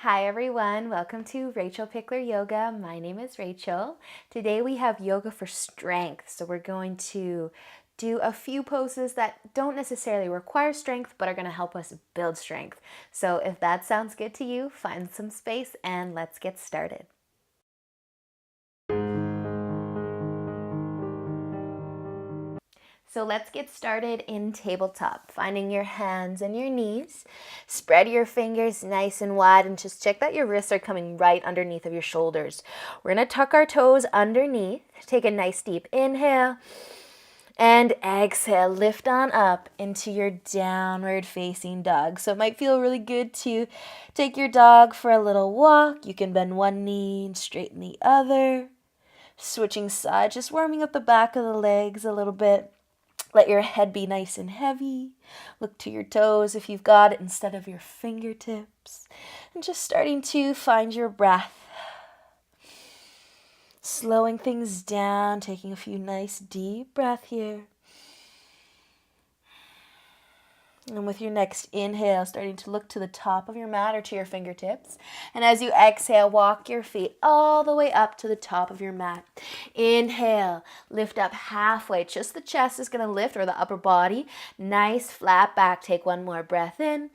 Hi everyone, welcome to Rachelpichleryoga. My name is Rachel. Today we have yoga for strength. So we're going to do a few poses that don't necessarily require strength, but are going to help us build strength. So if that sounds good to you, find some space and let's get started. So let's get started in tabletop, finding your hands and your knees. Spread your fingers nice and wide and just check that your wrists are coming right underneath of your shoulders. We're going to tuck our toes underneath. Take a nice deep inhale and exhale. Lift on up into your downward facing dog. So it might feel really good to take your dog for a little walk. You can bend one knee and straighten the other. Switching sides, just warming up the back of the legs a little bit. Let your head be nice and heavy. Look to your toes if you've got it instead of your fingertips. And just starting to find your breath. Slowing things down, taking a few nice deep breaths here. And with your next inhale, starting to look to the top of your mat or to your fingertips. And as you exhale, walk your feet all the way up to the top of your mat. Inhale, lift up halfway. Just the chest is going to lift, or the upper body. Nice flat back. Take one more breath in.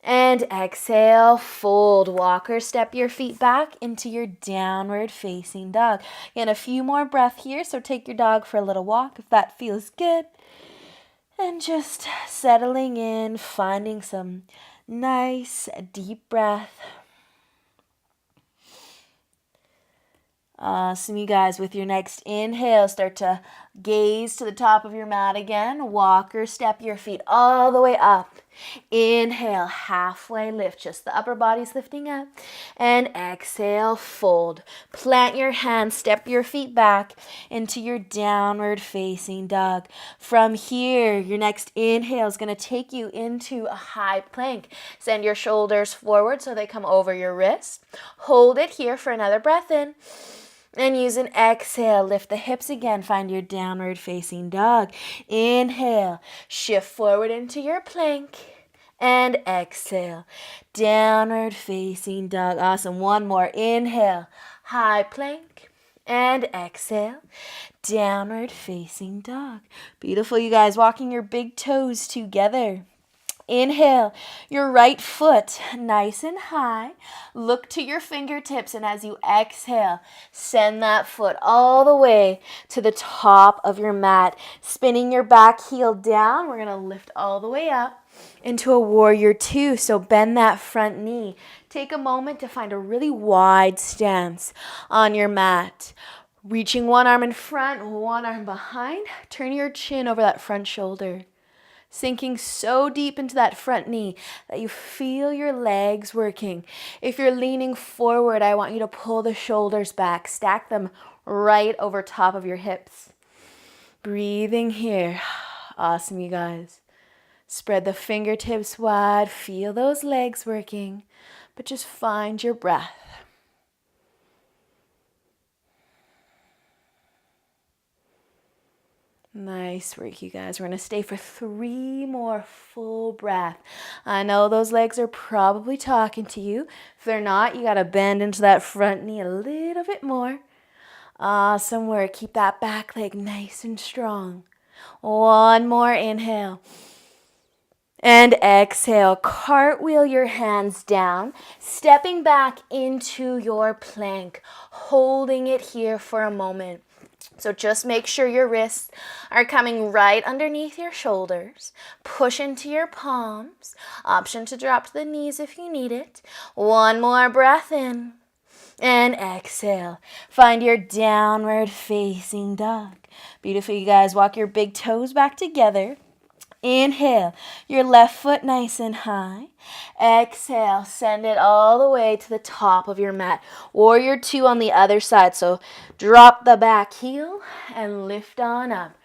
And exhale, fold. Walk or step your feet back into your downward facing dog. Again, a few more breaths here, so take your dog for a little walk if that feels good. And just settling in, finding some nice deep breath. Awesome, you guys. With your next inhale, start to gaze to the top of your mat again. Walk or step your feet all the way up. Inhale, halfway lift, just the upper body's lifting up. And exhale, fold. Plant your hands, step your feet back into your downward facing dog. From here, your next inhale is going to take you into a high plank. Send your shoulders forward so they come over your wrists. Hold it here for another breath in. And use an exhale, lift the hips again, find your downward facing dog. Inhale, shift forward into your plank. And exhale, downward facing dog. Awesome, one more. Inhale, high plank. And exhale, downward facing dog. Beautiful, you guys, walking your big toes together. Inhale, your right foot nice and high. Look to your fingertips, and as you exhale, send that foot all the way to the top of your mat. Spinning your back heel down, we're going to lift all the way up into a warrior two. So bend that front knee. Take a moment to find a really wide stance on your mat. Reaching one arm in front, one arm behind. Turn your chin over that front shoulder. Sinking so deep into that front knee that you feel your legs working. If you're leaning forward, I want you to pull the shoulders back. Stack them right over top of your hips. Breathing here. Awesome, you guys. Spread the fingertips wide. Feel those legs working. But just find your breath. Nice work, you guys. We're going to stay for 3 more full breaths. I know those legs are probably talking to you. If they're not, you got to bend into that front knee a little bit more. Awesome work. Keep that back leg nice and strong. One more inhale. And exhale. Cartwheel your hands down, stepping back into your plank, holding it here for a moment. So just make sure your wrists are coming right underneath your shoulders. Push into your palms. Option to drop to the knees if you need it. One more breath in. And exhale. Find your downward facing dog. Beautiful, you guys. Walk your big toes back together. Inhale, your left foot nice and high. Exhale, send it all the way to the top of your mat. Warrior two on the other side. So drop the back heel and lift on up.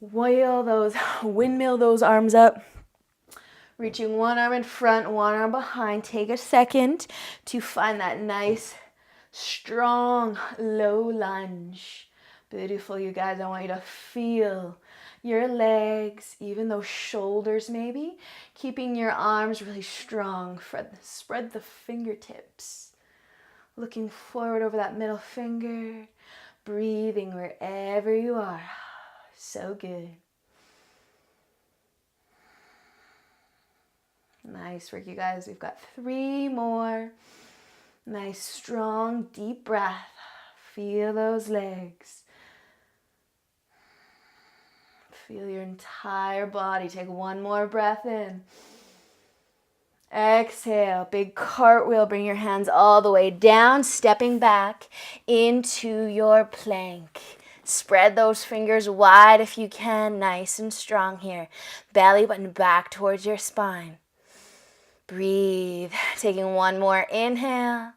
Windmill those arms up. Reaching one arm in front, one arm behind. Take a second to find that nice, strong, low lunge. Beautiful, you guys. I want you to feel your legs, even those shoulders maybe. Keeping your arms really strong. Spread the fingertips. Looking forward over that middle finger. Breathing wherever you are. So good. Nice work, you guys. We've got 3 more. Nice, strong, deep breath. Feel those legs. Feel your entire body. Take 1 more breath in. Exhale, big cartwheel. Bring your hands all the way down, stepping back into your plank. Spread those fingers wide if you can. Nice and strong here. Belly button back towards your spine. Breathe. Taking 1 more inhale.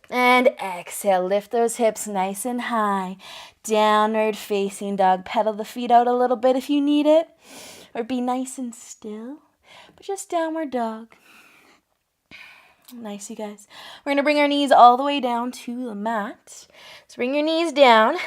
And exhale. Lift those hips nice and high. Downward facing dog. Pedal the feet out a little bit if you need it. Or be nice and still. But just downward dog. Nice, you guys. We're going to bring our knees all the way down to the mat. So bring your knees down.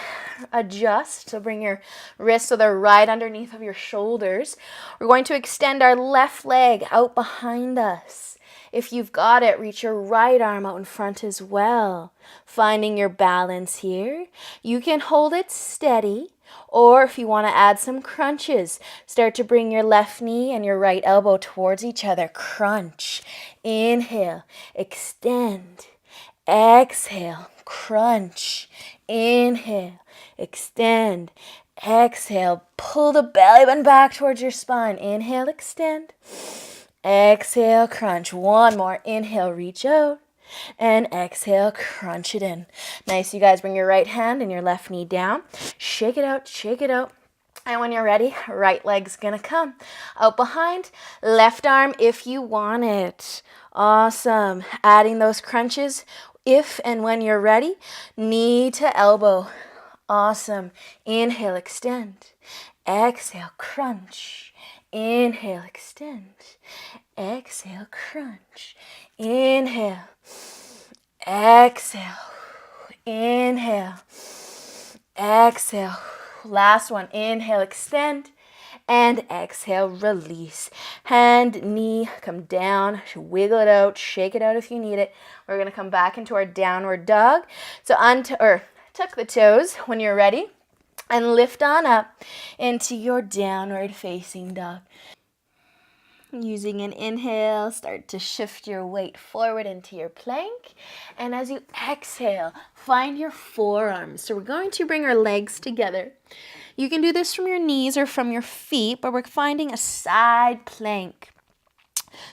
Adjust. So bring your wrists so they're right underneath of your shoulders. We're going to extend our left leg out behind us. If you've got it, reach your right arm out in front as well. Finding your balance here. You can hold it steady. Or if you want to add some crunches, start to bring your left knee and your right elbow towards each other. Crunch. Inhale. Extend. Exhale. Crunch. Inhale. Extend. Exhale. Pull the belly button back towards your spine. Inhale. Extend. Exhale. Crunch. 1 more. Inhale. Reach out. And exhale, crunch it in. Nice, you guys. Bring your right hand and your left knee down. Shake it out, shake it out. And when you're ready, right leg's gonna come out behind. Left arm if you want it. Awesome. Adding those crunches if and when you're ready. Knee to elbow. Awesome. Inhale, extend. Exhale, crunch. Inhale, extend. Exhale, crunch. Inhale. Exhale. Inhale. Exhale. Last one. Inhale, extend. And exhale, release. Hand, knee, come down. Wiggle it out. Shake it out if you need it. We're going to come back into our downward dog. So tuck the toes when you're ready. And lift on up into your downward facing dog. Using an inhale, start to shift your weight forward into your plank. And as you exhale, find your forearms. So we're going to bring our legs together. You can do this from your knees or from your feet, but we're finding a side plank.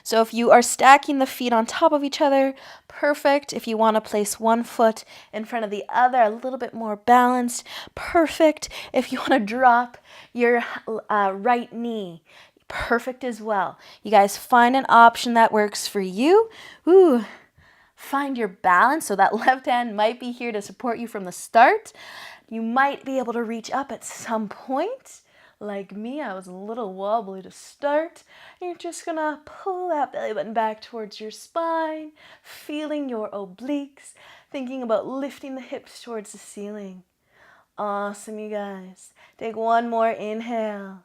So if you are stacking the feet on top of each other, perfect. If you want to place one foot in front of the other, a little bit more balanced, perfect. If you want to drop your right knee, perfect as well. You guys find an option that works for you. Find your balance. So that left hand might be here to support you from the start. You might be able to reach up at some point. Like me, I was a little wobbly to start. You're just gonna pull that belly button back towards your spine, feeling your obliques, thinking about lifting the hips towards the ceiling. Awesome, you guys. Take one more inhale.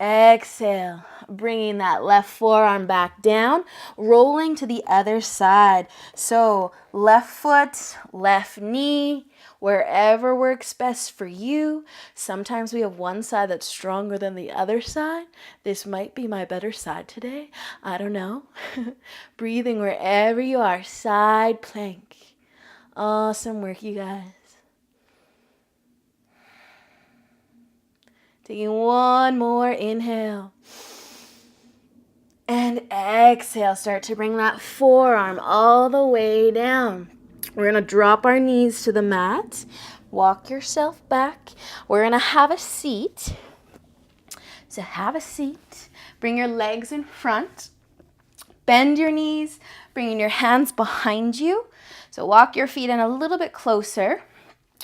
Exhale, bringing that left forearm back down, rolling to the other side. So left foot, left knee, wherever works best for you. Sometimes we have one side that's stronger than the other side. This might be my better side today. I don't know. Breathing wherever you are, side plank. Awesome work, you guys. Taking one more inhale. And exhale. Start to bring that forearm all the way down. We're going to drop our knees to the mat. Walk yourself back. We're going to have a seat. So have a seat. Bring your legs in front. Bend your knees. Bringing your hands behind you. So walk your feet in a little bit closer.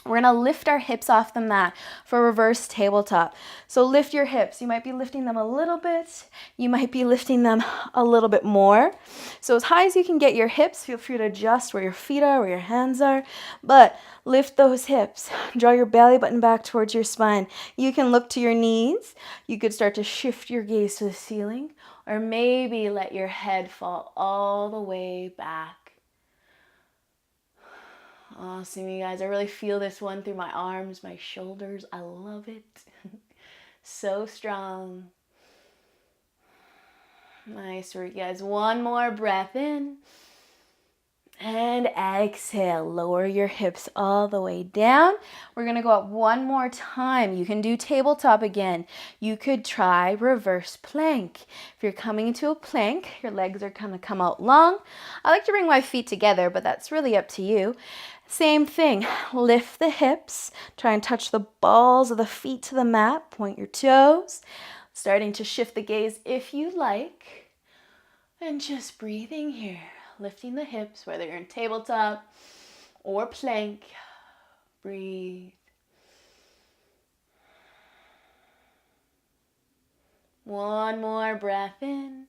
We're going to lift our hips off the mat for reverse tabletop. So lift your hips. You might be lifting them a little bit. You might be lifting them a little bit more. So as high as you can get your hips, feel free to adjust where your feet are, where your hands are. But lift those hips. Draw your belly button back towards your spine. You can look to your knees. You could start to shift your gaze to the ceiling. Or maybe let your head fall all the way back. Awesome, you guys. I really feel this one through my arms, my shoulders. I love it. So strong. Nice work, guys. One more breath in. And exhale. Lower your hips all the way down. We're going to go up one more time. You can do tabletop again. You could try reverse plank. If you're coming into a plank, your legs are going to come out long. I like to bring my feet together, but that's really up to you. Same thing. Lift the hips. Try and touch the balls of the feet to the mat. Point your toes. Starting to shift the gaze if you like. And just breathing here. Lifting the hips, whether you're in tabletop or plank. Breathe. One more breath in.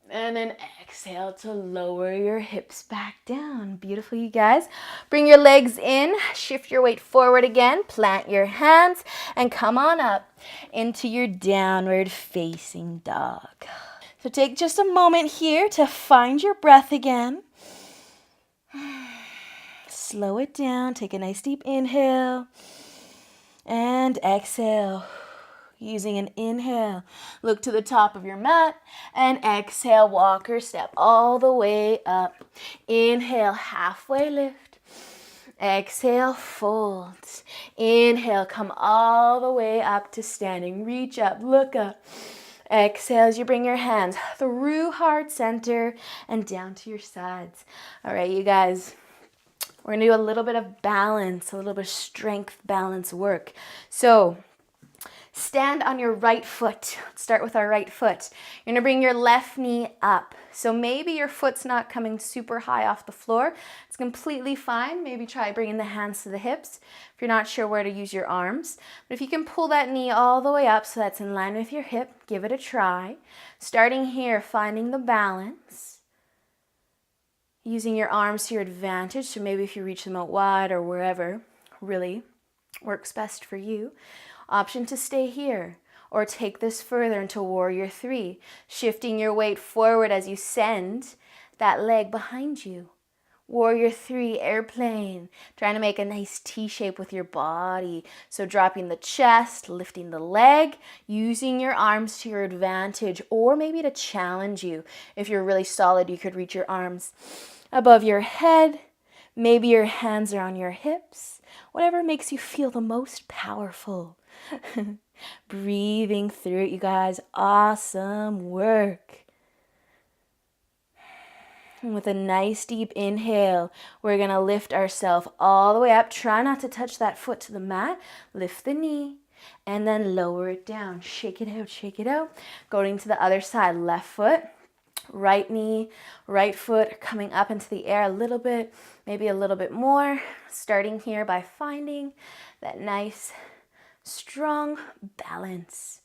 And then exhale to lower your hips back down. Beautiful, you guys. Bring your legs in. Shift your weight forward again. Plant your hands and come on up into your downward facing dog. So take just a moment here to find your breath again. Slow it down. Take a nice deep inhale and exhale. Using an inhale, look to the top of your mat, and exhale, walk or step all the way up. Inhale, halfway lift. Exhale, fold. Inhale, come all the way up to standing. Reach up, look up. Exhale as you bring your hands through heart center and down to your sides. All right, you guys, we're going to do a little bit of balance, a little bit of strength balance work. So stand on your right foot. Let's start with our right foot. You're going to bring your left knee up. So maybe your foot's not coming super high off the floor. It's completely fine. Maybe try bringing the hands to the hips if you're not sure where to use your arms. But if you can pull that knee all the way up so that's in line with your hip, give it a try. Starting here, finding the balance. Using your arms to your advantage. So maybe if you reach them out wide or wherever really works best for you. Option to stay here or take this further into Warrior 3, shifting your weight forward as you send that leg behind you. Warrior 3, airplane, trying to make a nice T shape with your body. So dropping the chest, lifting the leg, using your arms to your advantage, or maybe to challenge you. If you're really solid, you could reach your arms above your head. Maybe your hands are on your hips. Whatever makes you feel the most powerful. Breathing through it, you guys. Awesome work. And with a nice deep inhale, we're going to lift ourselves all the way up. Try not to touch that foot to the mat. Lift the knee and then lower it down. Shake it out, shake it out. Going to the other side, left foot, right knee, right foot coming up into the air a little bit, maybe a little bit more. Starting here by finding that nice strong balance.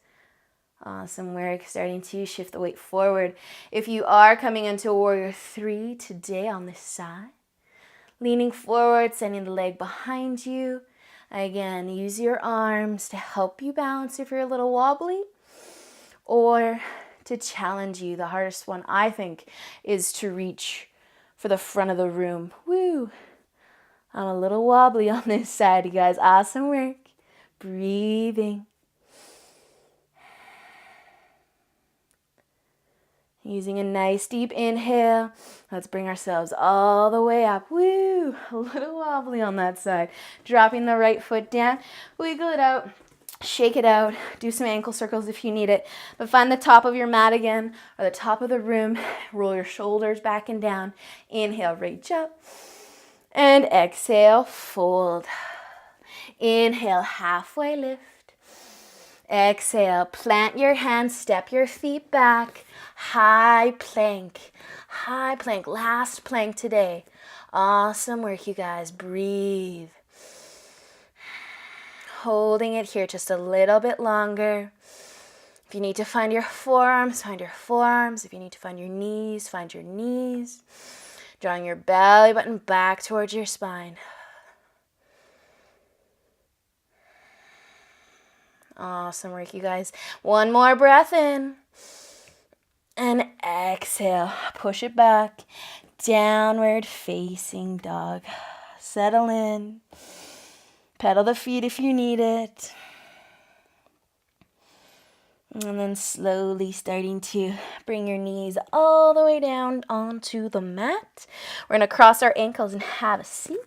Awesome work. Starting to shift the weight forward. If you are coming into Warrior 3 today on this side, leaning forward, sending the leg behind you. Again, use your arms to help you balance if you're a little wobbly or to challenge you. The hardest one, I think, is to reach for the front of the room. Woo! I'm a little wobbly on this side, you guys. Awesome work. Breathing. Using a nice deep inhale. Let's bring ourselves all the way up. Woo! A little wobbly on that side. Dropping the right foot down. Wiggle it out. Shake it out. Do some ankle circles if you need it. But find the top of your mat again or the top of the room. Roll your shoulders back and down. Inhale, reach up. And exhale, fold. Inhale, halfway lift. Exhale, plant your hands, step your feet back. High plank. High plank. Last plank today. Awesome work, you guys. Breathe. Holding it here just a little bit longer. If you need to find your forearms, find your forearms. If you need to find your knees, find your knees. Drawing your belly button back towards your spine. Awesome work, you guys. One more breath in. And exhale. Push it back. Downward facing dog. Settle in. Pedal the feet if you need it. And then slowly starting to bring your knees all the way down onto the mat. We're going to cross our ankles and have a seat.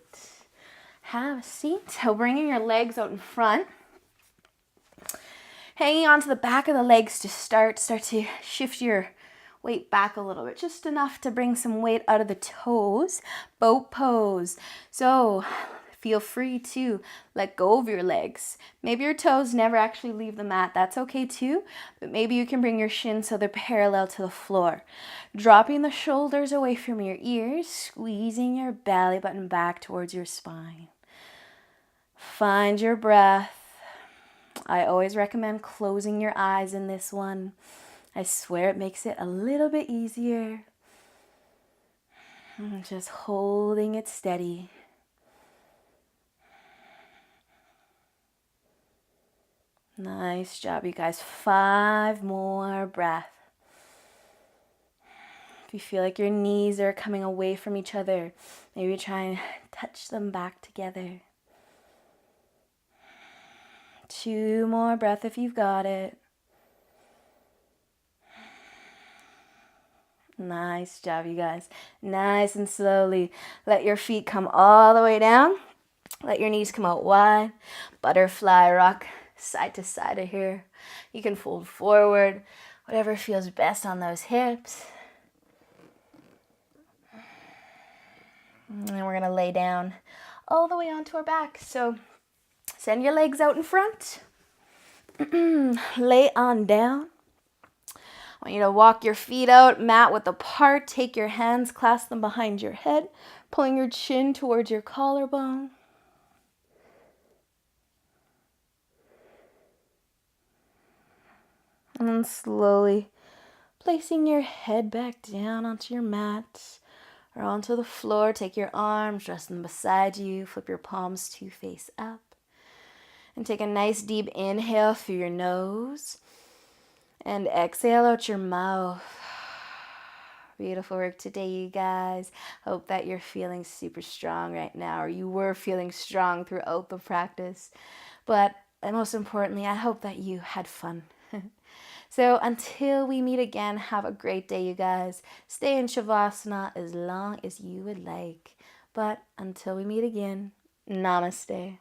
Have a seat. So bringing your legs out in front. Hanging onto the back of the legs to start to shift your weight back a little bit. Just enough to bring some weight out of the toes. Boat pose. So feel free to let go of your legs. Maybe your toes never actually leave the mat. That's okay too. But maybe you can bring your shins so they're parallel to the floor. Dropping the shoulders away from your ears. Squeezing your belly button back towards your spine. Find your breath. I always recommend closing your eyes in this one. I swear it makes it a little bit easier. And just holding it steady. Nice job, you guys. 5 more breaths. If you feel like your knees are coming away from each other, maybe try and touch them back together. 2 more breaths if you've got it. Nice job, you guys. Nice and slowly. Let your feet come all the way down. Let your knees come out wide. Butterfly rock side to side of here. You can fold forward. Whatever feels best on those hips. And then we're going to lay down all the way onto our back. So send your legs out in front. Lay on down. I want you to walk your feet out, mat width apart. Take your hands, clasp them behind your head, pulling your chin towards your collarbone. And then slowly placing your head back down onto your mat or onto the floor. Take your arms, rest them beside you. Flip your palms to face up. And take a nice deep inhale through your nose. And exhale out your mouth. Beautiful work today, you guys. Hope that you're feeling super strong right now, or you were feeling strong throughout the practice. But most importantly, I hope that you had fun. So until we meet again, have a great day, you guys. Stay in Shavasana as long as you would like. But until we meet again, namaste.